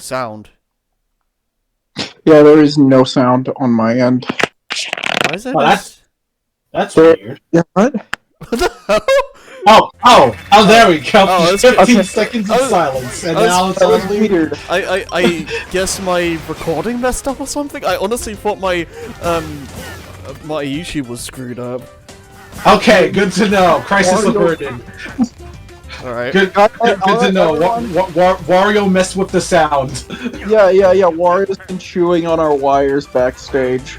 sound. Yeah, there is no sound on my end. Why is there Well, this? that's weird. Yeah, what? What the hell? Oh, there we go. Oh, that's 15 good. seconds of I was- silence, and I was- now That was suddenly... weird. I guess my recording messed up or something? I honestly thought my YouTube was screwed up. Okay, good to know. Crisis Wario- averted. Alright. Good to know. Everyone- Wario messed with the sound. Yeah. Wario's been chewing on our wires backstage.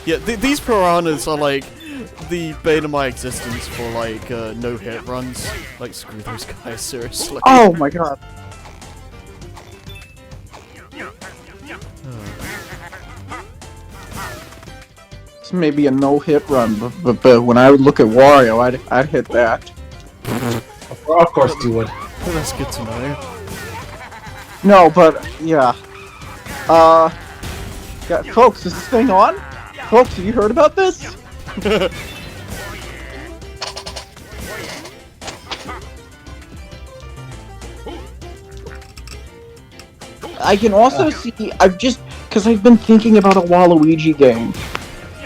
Yeah, these piranhas are like the bane of my existence for like no-hit runs. Like, screw those guys, seriously. Oh my god. This may be a no-hit run, but when I would look at Wario, I'd hit that. Of course you would. That's good to know. No, but yeah. Yeah, folks, is this thing on? Folks, have you heard about this? I can also see, because I've been thinking about a Waluigi game.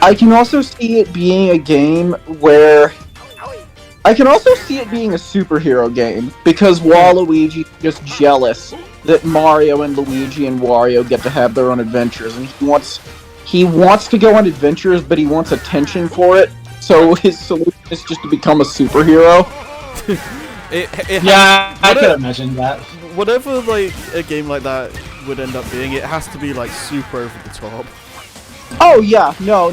I can also see it being a game where... I can also see it being a superhero game, because Waluigi is just jealous that Mario and Luigi and Wario get to have their own adventures, and he wants to go on adventures, but he wants attention for it, so his solution is just to become a superhero. Yeah, I could imagine that. Whatever like a game like that would end up being, it has to be like super over the top. Oh yeah, no.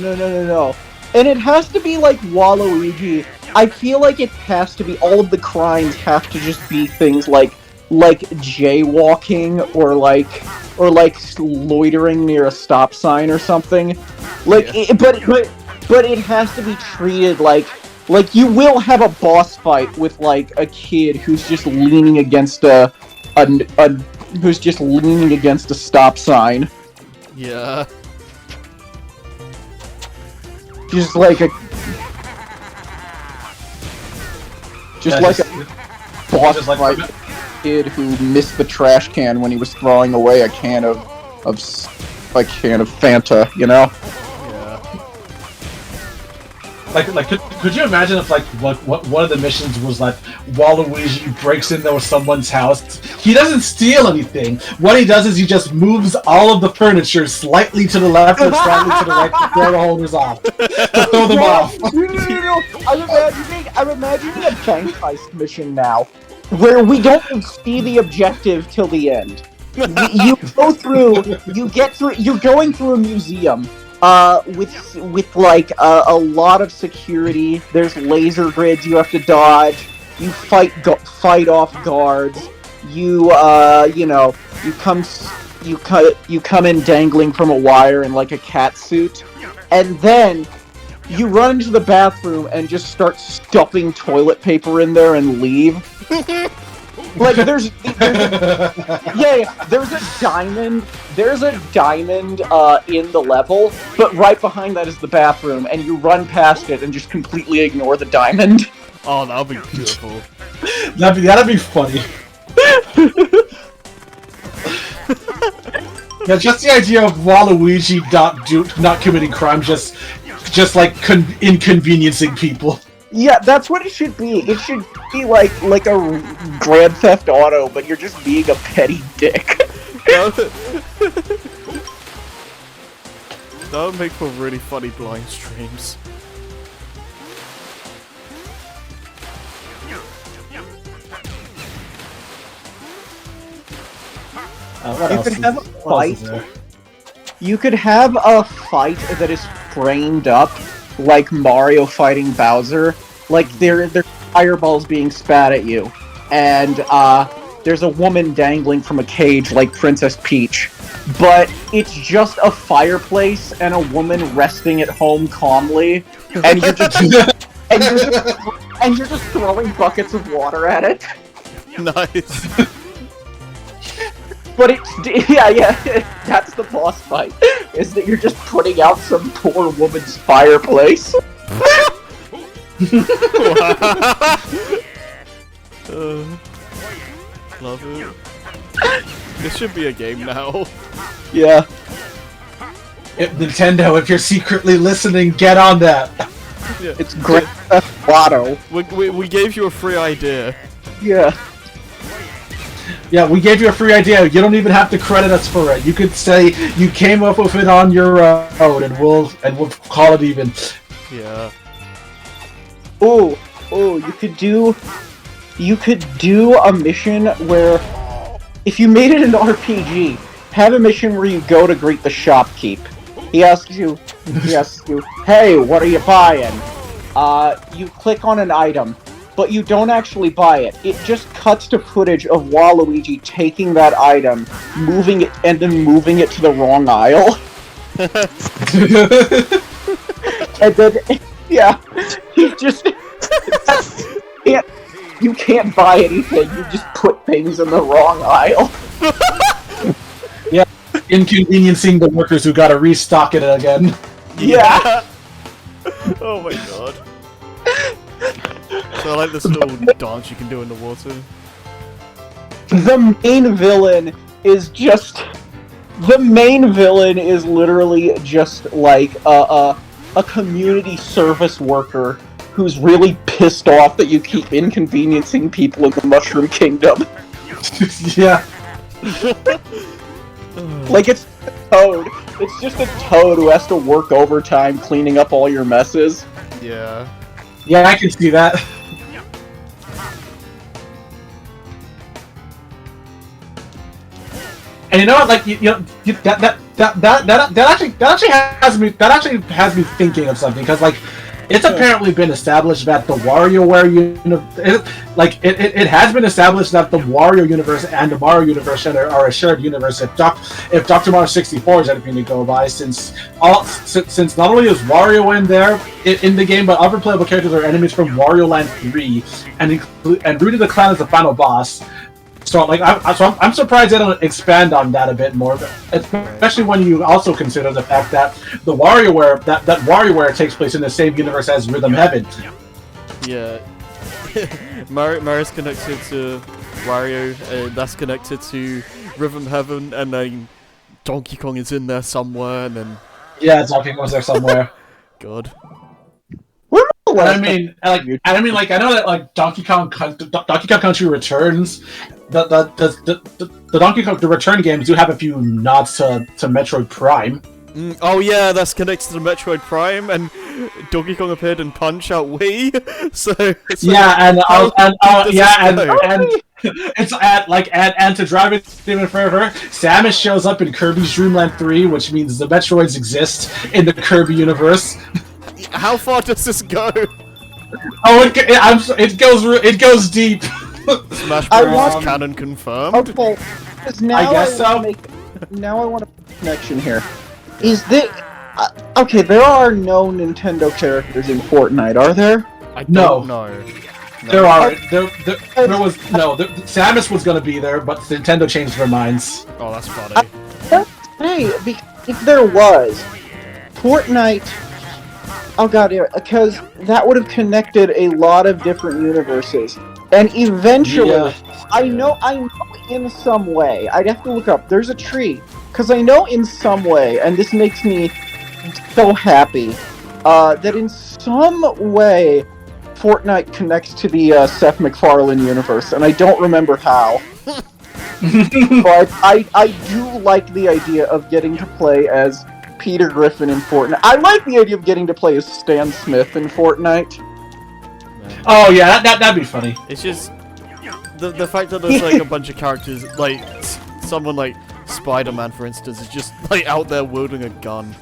And it has to be like Waluigi. I feel like it has to be, all of the crimes have to just be things like jaywalking or like loitering near a stop sign or something. Like, Yeah. but it has to be treated like you will have a boss fight with like a kid who's just leaning against a stop sign. Yeah. Just like a boss just like- fight kid who missed the trash can when he was throwing away a can of Fanta, you know? Yeah. Like, could you imagine if like what one of the missions was like Waluigi breaks into someone's house? He doesn't steal anything. What he does is he just moves all of the furniture slightly to the left or slightly to the right to throw the holders off. To throw them off. No. I'm imagining a bank heist mission now, where we don't see the objective till the end. You're going through a museum. With like a lot of security. There's laser grids you have to dodge. You fight off guards. You come in dangling from a wire in like a cat suit, and then you run into the bathroom and just start stuffing toilet paper in there and leave. Like there's a diamond in the level, but right behind that is the bathroom, and you run past it and just completely ignore the diamond. Oh, that would be beautiful. That'd be funny. Yeah, just the idea of Waluigi not committing crime, just inconveniencing people. Yeah, that's what it should be. It should be like a Grand Theft Auto, but you're just being a petty dick. That would make for really funny blind streams. What You else could is- have a what else is fight. there? You could have a fight that is framed up like Mario fighting Bowser. Like there's fireballs being spat at you, and there's a woman dangling from a cage like Princess Peach. But it's just a fireplace and a woman resting at home calmly, and you're just and you're just throwing buckets of water at it. Nice. But yeah, that's the boss fight. Is that you're just putting out some poor woman's fireplace? Love it. This should be a game now. Yeah. Nintendo, if you're secretly listening, get on that. Yeah. It's Grand Theft Auto. We gave you a free idea. Yeah. Yeah, we gave you a free idea. You don't even have to credit us for it. You could say you came up with it on your own, and we'll call it even. Yeah. Oh, you could do a mission where, if you made it an RPG, have a mission where you go to greet the shopkeep. He asks you, hey, what are you buying? You click on an item, but you don't actually buy it. It just cuts to footage of Waluigi taking that item, moving it, and then moving it to the wrong aisle. And then, yeah, he just you can't buy anything. You just put things in the wrong aisle. Yeah, inconveniencing the workers who gotta restock it again. Yeah. Oh my god. So I like this little dance you can do in the water. The main villain is literally just like a community service worker who's really pissed off that you keep inconveniencing people in the Mushroom Kingdom. Yeah. Like, it's a toad. It's just a toad who has to work overtime cleaning up all your messes. Yeah. Yeah, I can see that. And you know what? Like that actually has me thinking of something, because like it's apparently been established that the WarioWare it has been established that the Wario universe and the Mario universe are a shared universe. If Dr. Mario 64 is anything to go by, since not only is Wario in there in the game, but other playable characters are enemies from Wario Land 3, and Rudy the Clown is the final boss. So like I'm surprised they don't expand on that a bit more, especially when you also consider the fact that the WarioWare that WarioWare takes place in the same universe as Rhythm Heaven. Yeah. Mario's connected to Wario, that's connected to Rhythm Heaven, and then Donkey Kong is in there somewhere, and then yeah, Donkey Kong's there somewhere. God. I mean, I know that like Donkey Kong Country Returns, the Donkey Kong the Return games do have a few nods to Metroid Prime. Oh yeah, that's connected to Metroid Prime, and Donkey Kong appeared in Punch Out Wii. So it's and to drive it even further, Samus shows up in Kirby's Dream Land 3, which means the Metroids exist in the Kirby universe. How far does this go? Oh, it goes deep. Smash Bros. Canon confirmed. Okay, because now I guess so. Now I want to make a connection here. Is this okay? There are no Nintendo characters in Fortnite, are there? I don't know. No. There are. There was no. Samus was gonna be there, but Nintendo changed their minds. Oh, that's funny. Hey, if there was Fortnite. Oh god, because that would have connected a lot of different universes, and eventually, Yeah. I know in some way. I'd have to look up. There's a tree, because I know in some way, and this makes me so happy, that in some way, Fortnite connects to the Seth MacFarlane universe, and I don't remember how. But I do like the idea of getting to play as Peter Griffin in Fortnite. I like the idea of getting to play as Stan Smith in Fortnite. Oh yeah, that'd be funny. It's just the fact that there's like a bunch of characters, like someone like Spider-Man, for instance, is just like out there wielding a gun.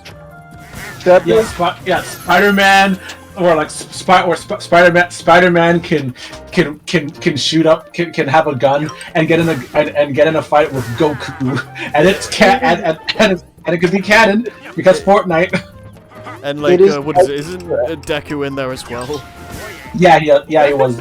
Spider-Man, or like Spider-Man can shoot up, can have a gun and get in a fight with Goku, and it could be canon because Fortnite. And like, what is it? Isn't Deku in there as well? Yeah, he was.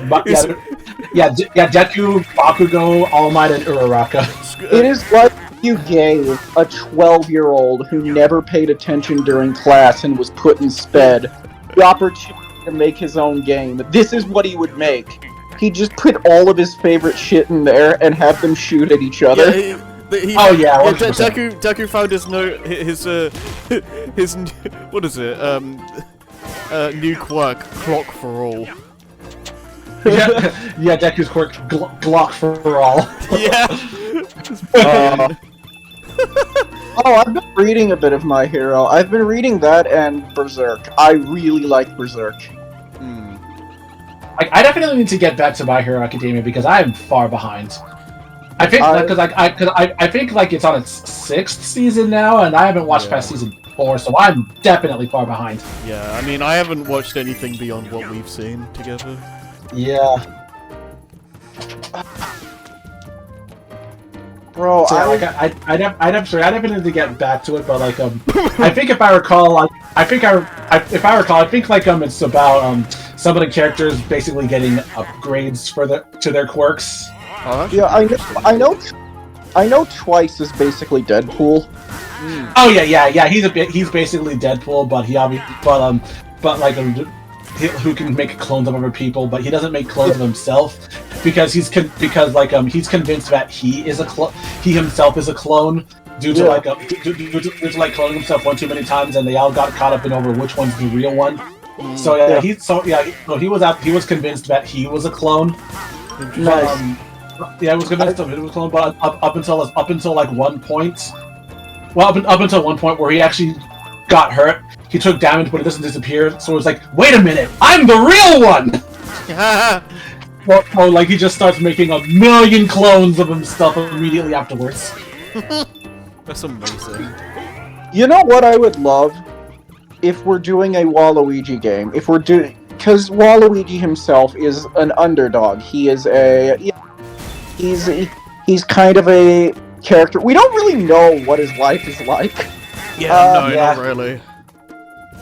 Deku, Bakugo, All Might, and Uraraka. It is like you gave a 12-year-old who never paid attention during class and was put in sped the opportunity to make his own game. This is what he would make. He'd just put all of his favorite shit in there and have them shoot at each other. Yeah, Oh yeah, 100%. Deku found his his what is it? New quirk, clock for all. Yeah, Deku's quirk, Glock for all. Yeah. Oh, I've been reading a bit of My Hero. I've been reading that and Berserk. I really like Berserk. I definitely need to get back to My Hero Academia because I am far behind. I think I think like it's on its 6th season now, and I haven't watched past season 4, so I'm definitely far behind. Yeah, I mean, I haven't watched anything beyond what we've seen together. Yeah. Bro, so, I definitely need to get back to it, but like I think if I recall, like I think like it's about some of the characters basically getting upgrades to their quirks. Oh, yeah, I know Twice is basically Deadpool. Oh yeah. He's basically Deadpool, but who can make clones of other people, but he doesn't make clones of himself because he's convinced that he himself is a clone due to cloning himself one too many times, and they all got caught up in over which one's the real one. He was convinced that he was a clone. Nice. He was convinced that he was a clone, but up until like one point. Well, up until one point where he actually got hurt, he took damage, but it doesn't disappear. So it's like, wait a minute, I'm the real one. Or like he just starts making 1,000,000 clones of himself immediately afterwards. That's amazing. You know what I would love if we're doing a Waluigi game? Because Waluigi himself is an underdog. He is he's kind of a character. We don't really know what his life is like. Yeah, not really.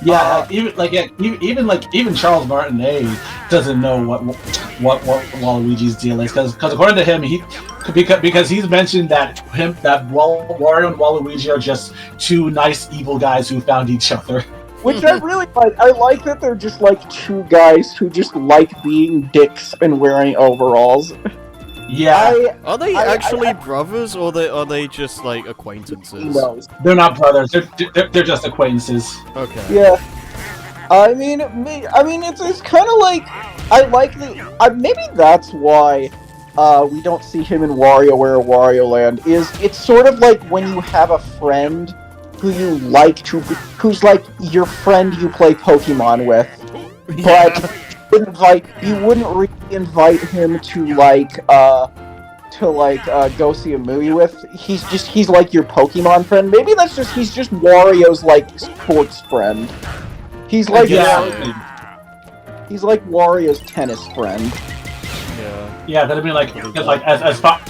Yeah, even Charles Martinet doesn't know what Waluigi's deal is, because according to him, because he's mentioned that Wario and Waluigi are just two nice evil guys who found each other. Which I really like. I like that they're just like two guys who just like being dicks and wearing overalls. Yeah. Are they actually brothers, or are they just like acquaintances? No. They're not brothers. They're just acquaintances. Okay. Yeah. I mean, it's kind of like maybe that's why we don't see him in WarioWare or Wario Land. It's sort of like when you have a friend who you like who's like your friend you play Pokemon with, but you wouldn't really invite him to go see a movie with. He's like your Pokemon friend. Maybe he's just Wario's like sports friend. He's like he's like Wario's tennis friend. Yeah, that'd be like as far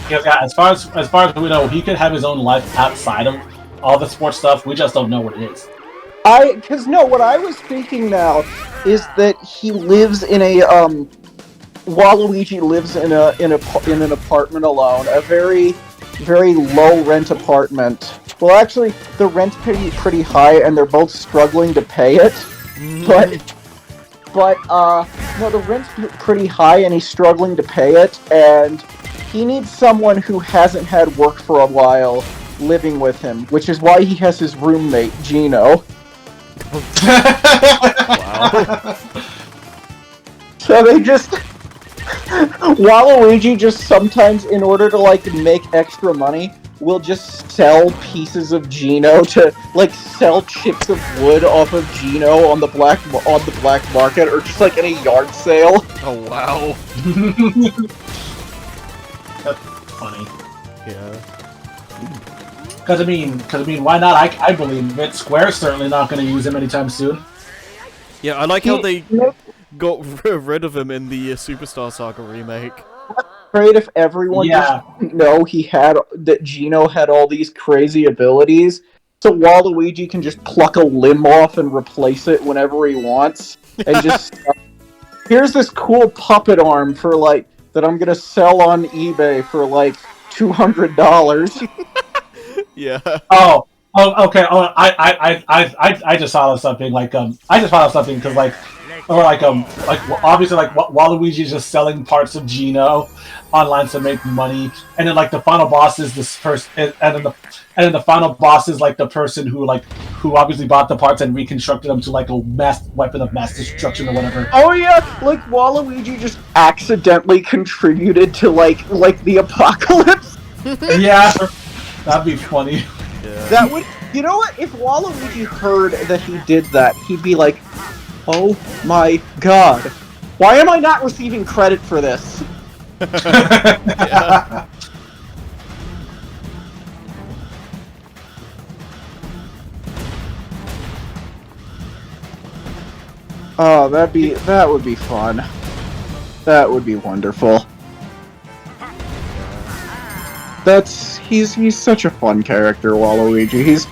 as we know, he could have his own life outside of all the sports stuff. We just don't know what it is. What I was thinking now is that he lives in a Waluigi lives in an apartment alone, a very, very low rent apartment. Well, actually, the rent's pretty high, and they're both struggling to pay it. No, the rent's pretty high, and he's struggling to pay it, and he needs someone who hasn't had work for a while living with him, which is why he has his roommate, Gino. Wow. So they just... Waluigi just sometimes, in order to, make extra money, will just sell pieces of Gino to, sell chips of wood off of Gino on the black market, or just, in a yard sale. Oh, wow. That's funny. Yeah. Because I mean, why not? I believe it. Square's certainly not going to use him anytime soon. Yeah, I like how they got rid of him in the Superstar Saga remake. Great if everyone just didn't know that Gino had all these crazy abilities, so Waluigi can just pluck a limb off and replace it whenever he wants, and just here's this cool puppet arm for that I'm gonna sell on eBay for $200. Yeah. Oh, okay. Oh, I just thought of something. I just thought of something because Or obviously Waluigi is just selling parts of Geno online to make money, and then like the final boss is this person, and then the final boss is like the person who obviously bought the parts and reconstructed them to like a mass weapon of mass destruction or whatever. Oh yeah, like Waluigi just accidentally contributed to like the apocalypse. Yeah, that'd be funny. Yeah. That would, you know what? If Waluigi heard that he did that, he'd be like, "Oh my god, why am I not receiving credit for this?" Yeah. Oh, that would be fun. That would be wonderful. He's such a fun character, Waluigi.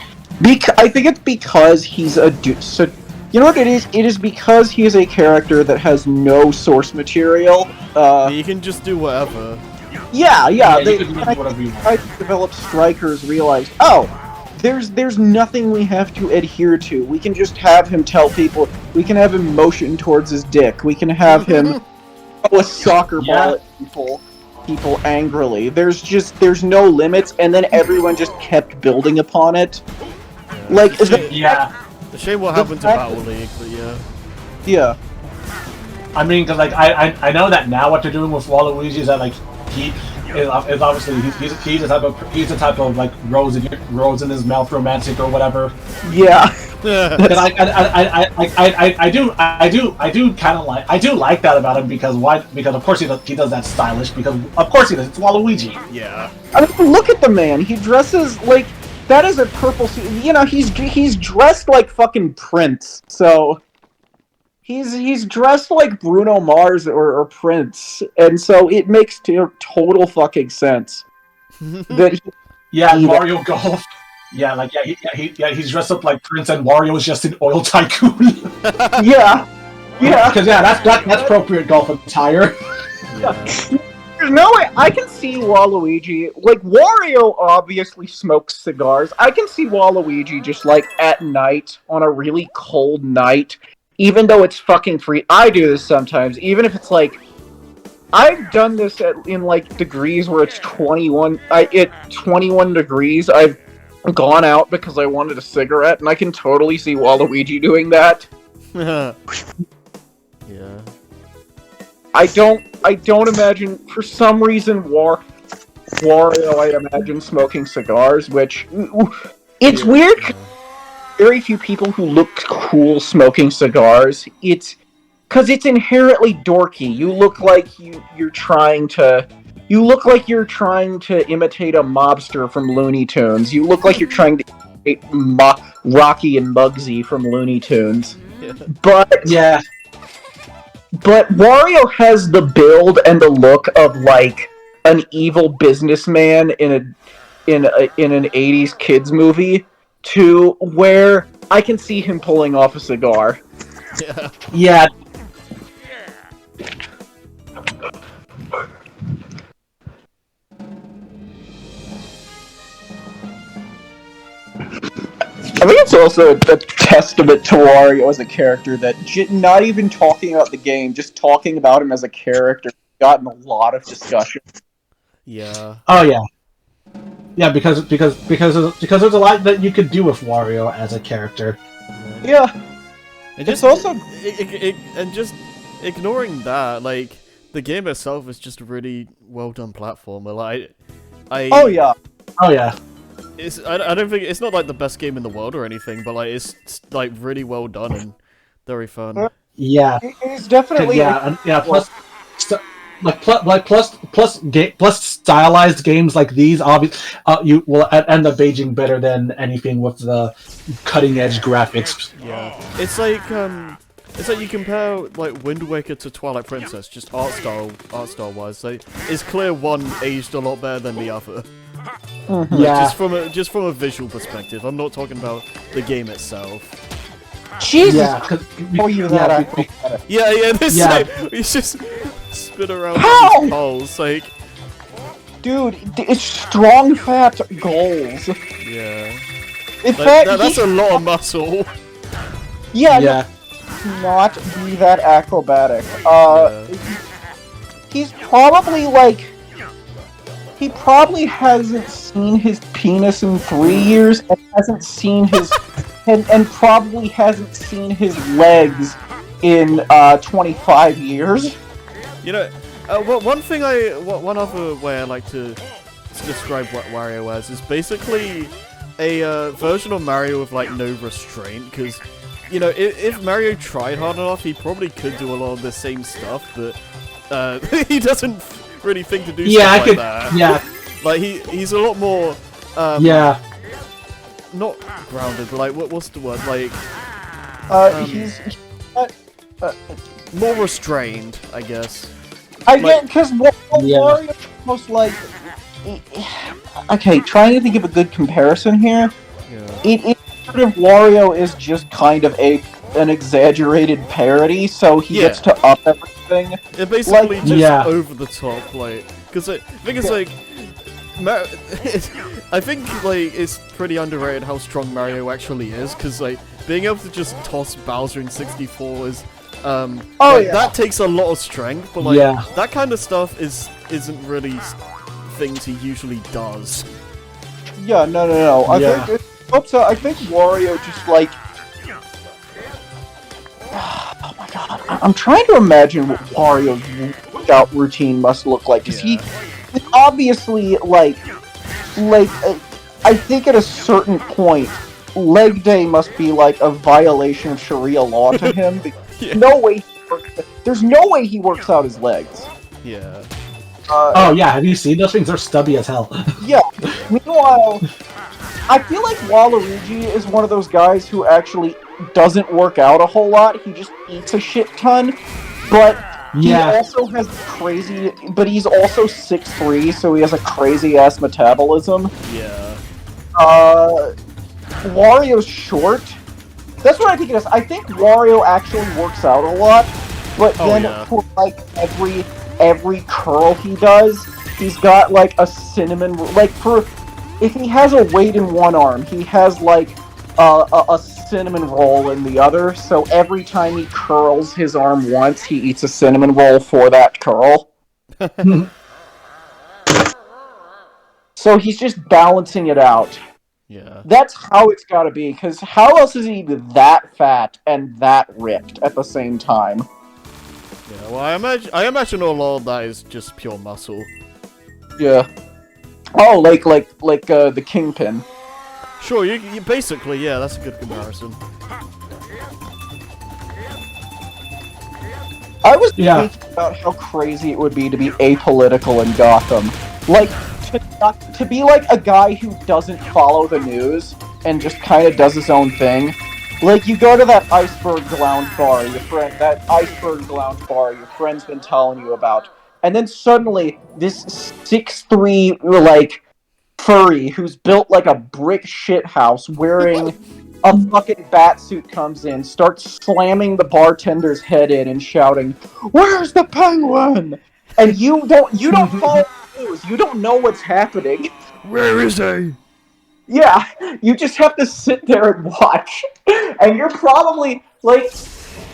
I think it's because he's you know what it is? It is because he is a character that has no source material. You can just do whatever. Yeah. You can do whatever you want. I developed Strikers realized, oh, there's nothing we have to adhere to. We can just have him tell people. We can have him motion towards his dick. We can have him throw a soccer ball at people angrily. There's no limits, and then everyone just kept building upon it. Like, The shame what happened to Battle League, but yeah. Yeah. I mean, because like I know that now what they're doing with Waluigi is that like he is obviously he's the type of like rose in his mouth romantic or whatever. Yeah. And I do kind of like that about him because of course he does that stylish because of course he does, it's Waluigi. Yeah. I mean, look at the man. He dresses like that is a purple suit. You know, he's dressed like fucking Prince. So he's dressed like Bruno Mars or Prince, and so it makes total fucking sense that Mario Golf. He's dressed up like Prince, and Wario is just an oil tycoon. yeah. Because that's appropriate golf attire. There's no way I can see Waluigi. Like, Wario obviously smokes cigars. I can see Waluigi just like at night on a really cold night, even though it's fucking free. I do this sometimes, even if it's like I've done this in like degrees where it's 21. 21 degrees. I've gone out because I wanted a cigarette, and I can totally see Waluigi doing that. Yeah. I don't imagine, for some reason, Wario, I imagine smoking cigars, which, it's weird, very few people who look cool smoking cigars, it's, because it's inherently dorky. You look like you're trying to imitate a mobster from Looney Tunes. You look like you're trying to imitate Rocky and Muggsy from Looney Tunes. Yeah. But Wario has the build and the look of like an evil businessman in an 80s kids movie, to where I can see him pulling off a cigar. Yeah. I think it's also a testament to Wario as a character that not even talking about the game, just talking about him as a character, gotten a lot of discussion. Yeah. Oh yeah. Yeah, because there's a lot that you could do with Wario as a character. Yeah. And It's also and just ignoring that, like the game itself is just a really well done platformer. Like, oh yeah. I don't think it's not like the best game in the world or anything, but like it's like really well done and very fun. Yeah, it's definitely Plus stylized games like these, you will end up aging better than anything with the cutting edge graphics. Yeah, it's like you compare like Wind Waker to Twilight Princess, just art style wise. Like, it's clear one aged a lot better than the other. Mm-hmm. Yeah, just from a visual perspective. I'm not talking about the game itself. Jesus. Yeah. This Yeah. he's just spin around How? with his poles, like. Dude, it's strong fat goals. Yeah. In fact, That's a lot of muscle. yeah. yeah. not be that acrobatic. Yeah. He's probably like... He probably hasn't seen his penis in 3 years, and hasn't seen his... and probably hasn't seen his legs in 25 years. You know, one other way I like to describe what Wario as is basically a version of Mario with like no restraint, because you know, if Mario tried hard enough, he probably could do a lot of the same stuff, but he doesn't really think to do stuff like that. Yeah. Like he's a lot more not grounded, but like what's the word? Like He's more restrained, I guess. I get, because Wario almost like... Okay, trying to think of a good comparison here. Yeah. It sort of Wario is just kind of an exaggerated parody, so he gets to up everything. It basically like, just over the top, like, because I think it's like, I think like it's pretty underrated how strong Mario actually is, because like being able to just toss Bowser in 64 is, that takes a lot of strength, but like that kind of stuff isn't really things he usually does. Yeah, no. I think Wario just like... Oh my god, I'm trying to imagine what Wario's workout routine must look like, because he obviously, like, I think at a certain point, leg day must be like a violation of Sharia law to him. There's no way he works out his legs. Yeah. Have you seen those things? They're stubby as hell. Yeah. Meanwhile, I feel like Waluigi is one of those guys who actually doesn't work out a whole lot. He just eats a shit ton. But he also has crazy... But he's also 6'3", so he has a crazy-ass metabolism. Yeah. Wario's short. That's what I think it is. I think Wario actually works out a lot, but for, like, every curl he does, he's got, like, a cinnamon... Like, if he has a weight in one arm, he has, like, a cinnamon roll in the other, so every time he curls his arm once, he eats a cinnamon roll for that curl. So he's just balancing it out. Yeah. That's how it's gotta be, because how else is he that fat and that ripped at the same time? Yeah, well, I imagine a lot of that is just pure muscle. Yeah. Oh, like the Kingpin. Sure, you basically, yeah, that's a good comparison. I was thinking about how crazy it would be to be apolitical in Gotham. Like, to be like a guy who doesn't follow the news and just kind of does his own thing. Like, you go to that iceberg lounge bar, your friend's been telling you about, and then suddenly, this 6'3", like, furry who's built like a brick shithouse wearing a fucking batsuit comes in, starts slamming the bartender's head in and shouting, "Where's the penguin?" And you don't follow the news, you don't know what's happening. Where is he? Yeah, you just have to sit there and watch. And you're probably, like,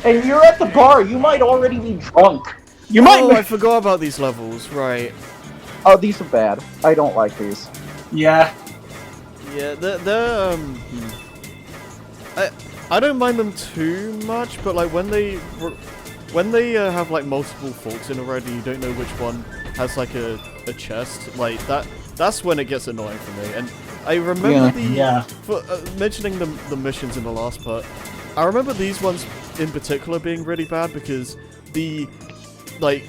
and you're at the bar, you might already be drunk. I forgot about these levels, right. Oh, these are bad. I don't like these. Yeah. Yeah, they're I don't mind them too much, but like when they have like multiple forks in a row and you don't know which one has like a chest, like that's when it gets annoying for me. And I remember mentioning the missions in the last part. I remember these ones in particular being really bad because the like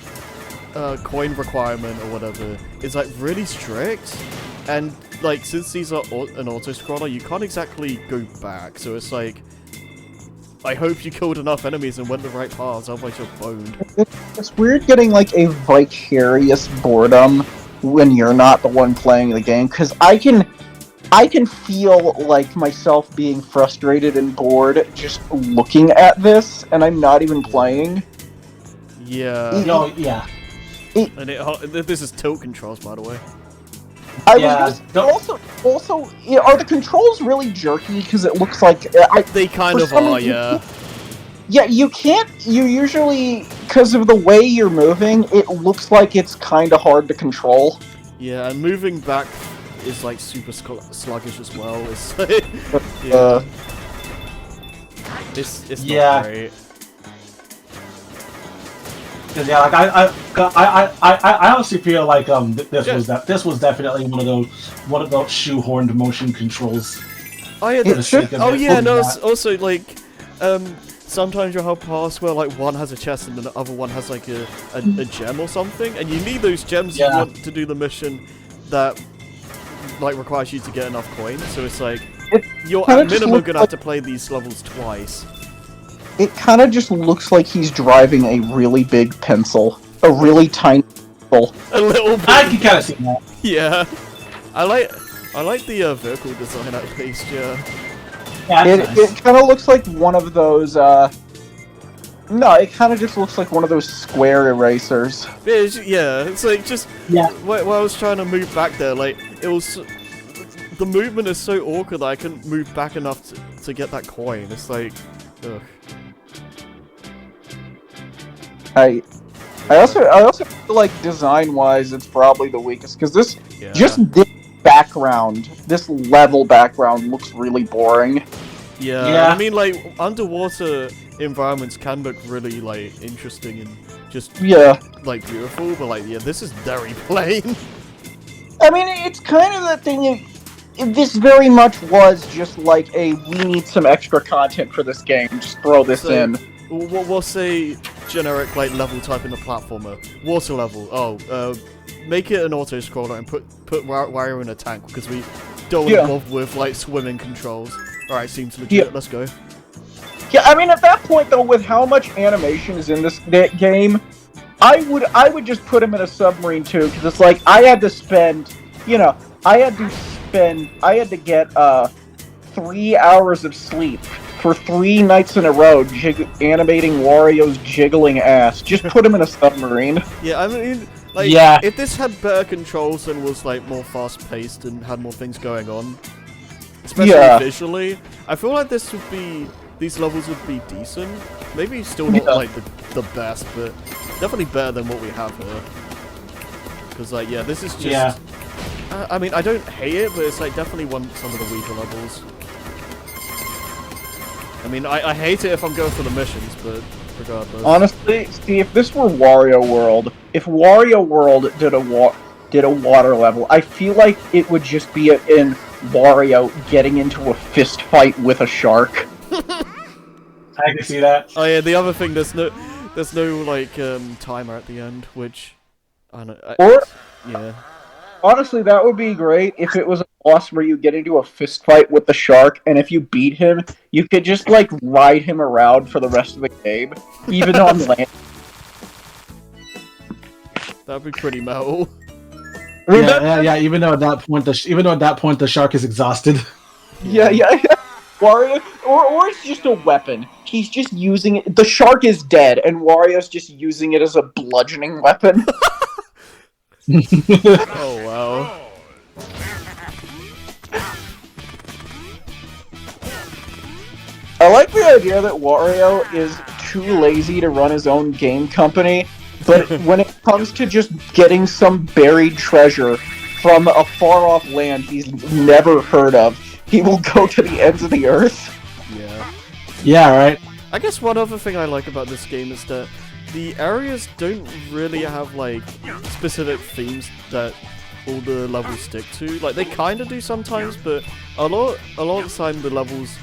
coin requirement or whatever is like really strict, and like since these are an auto-scroller, you can't exactly go back. So it's like, I hope you killed enough enemies and went the right paths, otherwise you're boned. It's weird getting like a vicarious boredom when you're not the one playing the game, because I can feel like myself being frustrated and bored just looking at this, and I'm not even playing. Yeah. And this is tilt controls, by the way. Also, are the controls really jerky? Because it looks like they kind of are, yeah. Yeah, you can't. You usually, because of the way you're moving, it looks like it's kind of hard to control. Yeah, and moving back is like super sluggish as well. It's like, yeah, Uh, it's Yeah. not great. Cause yeah, like I honestly feel like this was definitely one of those shoehorned motion controls. Oh yeah, For the sake of oh it. yeah, no. Yeah. It's also like, sometimes you'll have paths where like one has a chest and the other one has like a gem or something, and you need those gems if you Yeah. want to do the mission that like requires you to get enough coins. So it's like It you're kinda at just minimum looks gonna like- have to play these levels twice. It kind of just looks like he's driving a really big pencil, a really tiny pencil. A little bit. I can kind of see that. Yeah, I like the vehicle design at least. Yeah. Yeah, It that's nice. it kind of looks like one of those. No, it kind of just looks like one of those square erasers. It's like just Yeah. when I was trying to move back there, like it was the movement is so awkward that I couldn't move back enough to get that coin. It's like, ugh. I also feel like design-wise, it's probably the weakest because Yeah. this background, this level background looks really boring. Yeah, I mean, like, underwater environments can look really, like, interesting and just, Yeah, like, beautiful, but, like, yeah, this is very plain. I mean it's kind of the thing. This very much was just like a we need some extra content for this game. Just throw this So- in. We'll say generic, like, level type in a platformer. Water level. Oh, make it an auto-scroller and put Wario in a tank, because we don't want to Yeah. bother with, like, swimming controls. Alright, seems legit. Yeah. Let's go. Yeah, I mean at that point though, with how much animation is in this game, I would just put him in a submarine too, because it's like I had to spend, I had to get 3 hours of sleep for 3 nights in a row animating Wario's jiggling ass. Just put him in a submarine. Yeah, I mean, like, Yeah. if this had better controls and was, like, more fast-paced and had more things going on, especially Yeah. visually, I feel like these levels would be decent. Maybe still not, Yeah. like, the best, but definitely better than what we have here. Because, like, yeah, this is just... Yeah. I mean, I don't hate it, but it's, like, definitely some of the weaker levels. I mean, I hate it if I'm going for the missions, but regardless. Honestly, see, if this were Wario World, if Wario World did a water level, I feel like it would just be in Wario getting into a fist fight with a shark. I can see that. Oh yeah, the other thing, there's no like timer at the end, which I don't know. Or Yeah. honestly, that would be great if it was a boss where you get into a fist fight with the shark, and if you beat him, you could just like ride him around for the rest of the game, even on land. That'd be pretty metal. I mean, Yeah. Even though at that point the shark is exhausted. yeah. Wario, or it's just a weapon. He's just using it. The shark is dead, and Wario's just using it as a bludgeoning weapon. Oh wow. I like the idea that Wario is too lazy to run his own game company, but when it comes to just getting some buried treasure from a far-off land he's never heard of, he will go to the ends of the earth. Yeah. Yeah, right. I guess one other thing I like about this game is that the areas don't really have like specific themes that all the levels stick to. Like they kind of do sometimes, but a lot of the time the levels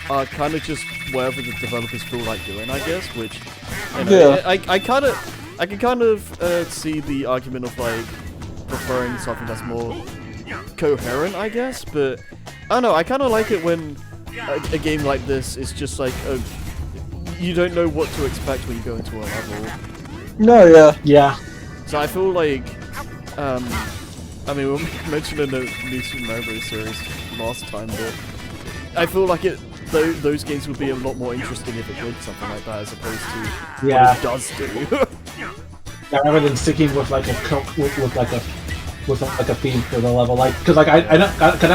are kind of just wherever the developers feel like doing, I guess. Which, you know, Yeah. I can kind of see the argument of like preferring something that's more coherent, I guess. But I don't know. I kind of like it when a game like this is just like you don't know what to expect when you go into a level. No, yeah. Yeah. So I feel like, I mean, we mentioned in the new Super Mario Bros. Series last time, but I feel like those games would be a lot more interesting if it did something like that as opposed to Yeah. what it does do. Yeah, rather than sticking with like a with like a theme for the level, like because like I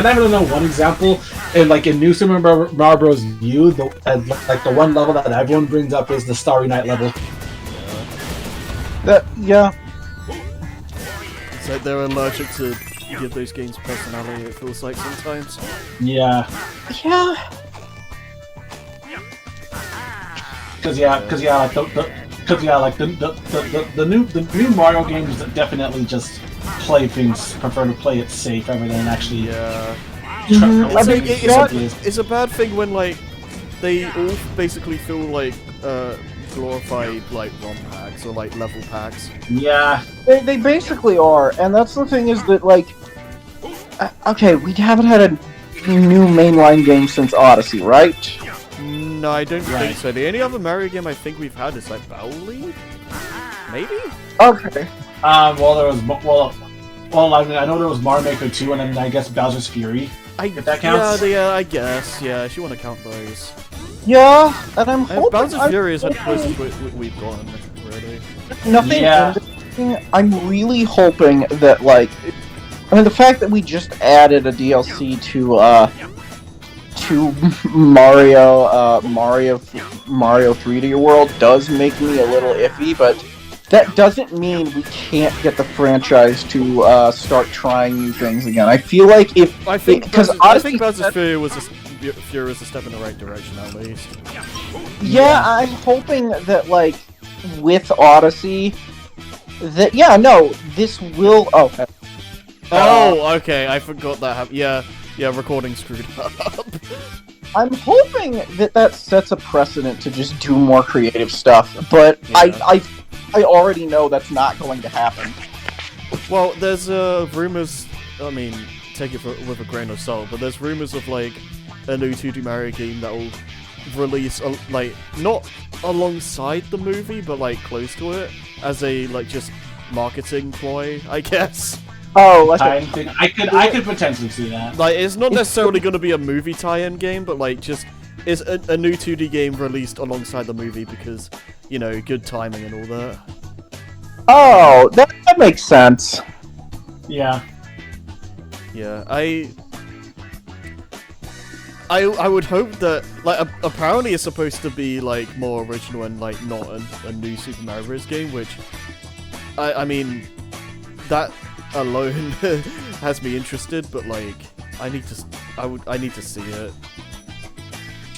never know one example, and like in New Super Mario Bros. U, like the one level that everyone brings up is the Starry Night level. Yeah. It's like they're allergic to give those games personality, it feels like sometimes. Yeah. Yeah. Because the new Mario games definitely just prefer to play it safe rather than actually. Yeah. Mm-hmm. It's a bad thing when like they all basically feel like glorified like ROM packs or like level packs. Yeah. They basically are, and that's the thing is that like, okay, we haven't had a new mainline game since Odyssey, right? No, I don't think so. The only other Mario game I think we've had is like Bowley? Maybe? Okay. Well, there was I mean, I know there was Mario Maker 2, and then I guess Bowser's Fury. If that counts. Yeah, I guess. Yeah, if you want to count those. Yeah, and I'm hoping... Bowser's Fury is most of what we've gotten, really. Nothing Yeah. interesting. I'm really hoping that, like... I mean, the fact that we just added a DLC to Mario 3D World does make me a little iffy, but that doesn't mean we can't get the franchise to start trying new things again. I feel like if... I think Bowser's Fury was a step in the right direction, at least. Yeah, I'm hoping that, like, with Odyssey, that, this will... Oh, okay, I forgot that happened. Yeah, recording screwed up. I'm hoping that sets a precedent to just do more creative stuff, but Yeah. I already know that's not going to happen. Well, there's rumors, I mean, take it with a grain of salt, but there's rumors of, like, a new 2D Mario game that will release, like, not alongside the movie, but, like, close to it, as a, like, just marketing ploy, I guess. Oh, I could potentially see that. Like, it's not necessarily going to be a movie tie-in game, but, like, just, it's a new 2D game released alongside the movie because, you know, good timing and all that. Oh, that makes sense. Yeah. Yeah, I would hope that, like, apparently it's supposed to be, like, more original and, like, not a new Super Mario Bros. Game, which, I mean, that alone has me interested, but, like, I need to see it.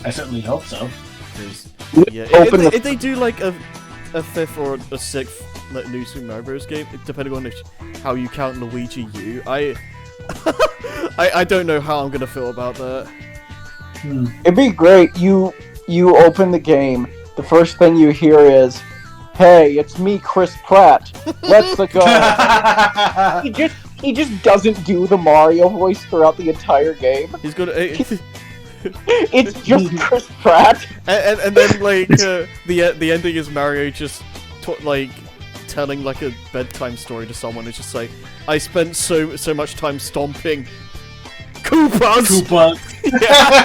I certainly hope so. Because, yeah, if they do, like, a fifth or a sixth, like, new Super Mario Bros. Game, depending on how you count Luigi U, I don't know how I'm gonna feel about that. It'd be great. You open the game, the first thing you hear is, "Hey, it's me, Chris Pratt. Let's go." He just doesn't do the Mario voice throughout the entire game. He's gonna. It's just Chris Pratt. And then, like, the ending is Mario just like telling, like, a bedtime story to someone. It's just like, I spent so much time stomping Koopas. Yeah.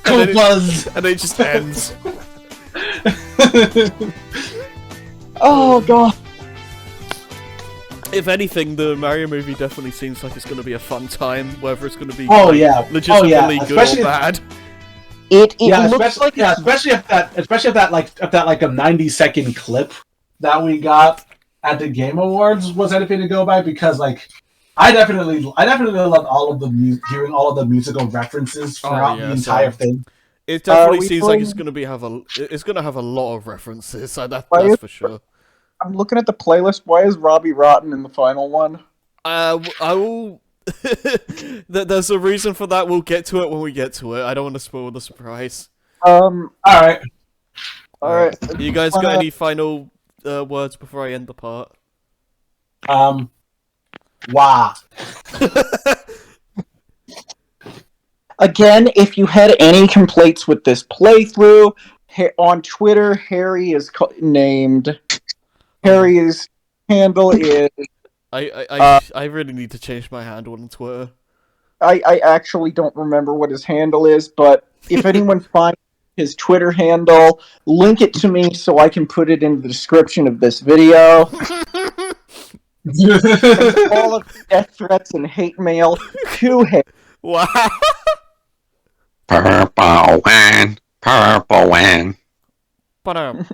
Koopas. And it just ends. Oh god. If anything, the Mario movie definitely seems like it's going to be a fun time, whether it's going to be legitimately good or bad. It looks like especially if that like a 90-second clip that we got at the Game Awards was anything to go by, because like I definitely loved hearing all of the musical references throughout the entire thing. It definitely seems like it's going to have a lot of references. So that's for sure. I'm looking at the playlist. Why is Robbie Rotten in the final one? I will. There's a reason for that. We'll get to it when we get to it. I don't want to spoil the surprise. All right. You guys got any final words before I end the part? Wow. Again, if you had any complaints with this playthrough, on Twitter, Harry is named. Harry's handle is... I really need to change my handle on Twitter. I actually don't remember what his handle is, but if anyone finds his Twitter handle, link it to me so I can put it in the description of this video. Send all of the death threats and hate mail to him. Wow. Purple win. Purple win. Ba-dum.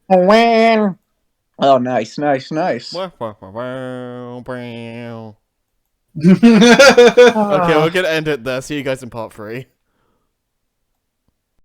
Win. Oh, nice. Okay, we're gonna end it there. See you guys in part 3.